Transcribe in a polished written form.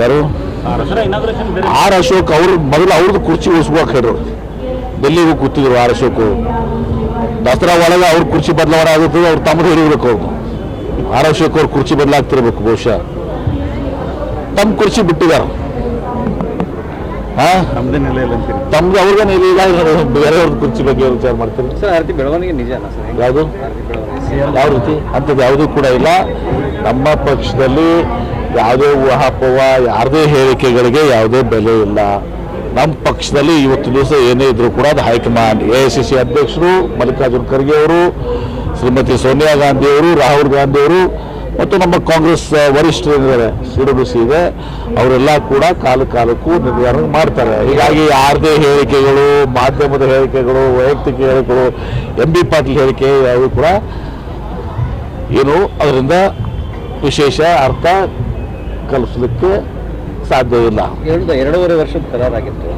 ಯಾರು ಆರ್ ಅಶೋಕ್ ಅವರು ಮೊದಲು ಅವ್ರದ್ದು ಕುರ್ಚಿ ಉಳಿಸ್ಬೇಕು ಹೇಳ್ರು. ಡೆಲ್ಲಿಗೂ ಕೂತಿದ್ರು ಆರ್ ಅಶೋಕ್. ದಸರಾ ಒಳಗೆ ಅವ್ರ ಕುರ್ಚಿ ಬದಲಾವಣೆ ಆಗುತ್ತದೆ, ಅವ್ರು ತಮ್ಮದು ಹಿಡಿಬೇಕು. ಅವ್ರು ಆರ್ ಅಶೋಕ್ ಅವ್ರ ಕುರ್ಚಿ ಬದಲಾಗ್ತಿರ್ಬೇಕು ಬಹುಶಃ. ತಮ್ಮ ಕುರ್ಚಿ ಬಿಟ್ಟಿದ್ದಾರೆ. ತಮ್ದು ಅವ್ರಿಗೆ ಇಲ್ಲ, ಬೇರೆಯವ್ರದ್ದು ಕುರ್ಚಿ ಬಗ್ಗೆ ವಿಚಾರ ಮಾಡ್ತಾರೆ ಸರ್. ಬೆಳವಣಿಗೆ ನಿಜ ಯಾವುದು ಯಾವ ರೀತಿ ಅಂಥದ್ದು ಯಾವುದೂ ಕೂಡ ಇಲ್ಲ. ನಮ್ಮ ಪಕ್ಷದಲ್ಲಿ ಯಾವುದೇ ಊಹಾಪೋಹ, ಯಾರದೇ ಹೇಳಿಕೆಗಳಿಗೆ ಯಾವುದೇ ಬೆಲೆ ಇಲ್ಲ. ನಮ್ಮ ಪಕ್ಷದಲ್ಲಿ ಇವತ್ತು ದಿವಸ ಏನೇ ಇದ್ರು ಕೂಡ ಅದು ಹೈಕಮಾಂಡ್, AICC ಅಧ್ಯಕ್ಷರು ಮಲ್ಲಿಕಾರ್ಜುನ್ ಖರ್ಗೆ ಅವರು, ಶ್ರೀಮತಿ ಸೋನಿಯಾ ಗಾಂಧಿ ಅವರು, ರಾಹುಲ್ ಗಾಂಧಿ ಅವರು ಮತ್ತು ನಮ್ಮ ಕಾಂಗ್ರೆಸ್ ವರಿಷ್ಠರಿದ್ದಾರೆ, CWC ಇದೆ, ಅವರೆಲ್ಲ ಕೂಡ ಕಾಲಕ್ಕೂ ನಿರ್ಧಾರ ಮಾಡ್ತಾರೆ. ಹೀಗಾಗಿ ಯಾರದೇ ಹೇಳಿಕೆಗಳು, ಮಾಧ್ಯಮದ ಹೇಳಿಕೆಗಳು, ವೈಯಕ್ತಿಕ ಹೇಳಿಕೆಗಳು, MB ಪಾಟೀಲ್ ಹೇಳಿಕೆ ಯಾವುದು ಕೂಡ ಏನು ಅದರಿಂದ ವಿಶೇಷ ಅರ್ಥ ಕಲಿಸಲಿಕ್ಕೆ ಸಾಧ್ಯ ಇಲ್ಲ. 2.5 ವರ್ಷದ ಕರಾರಾಗಿತ್ತು.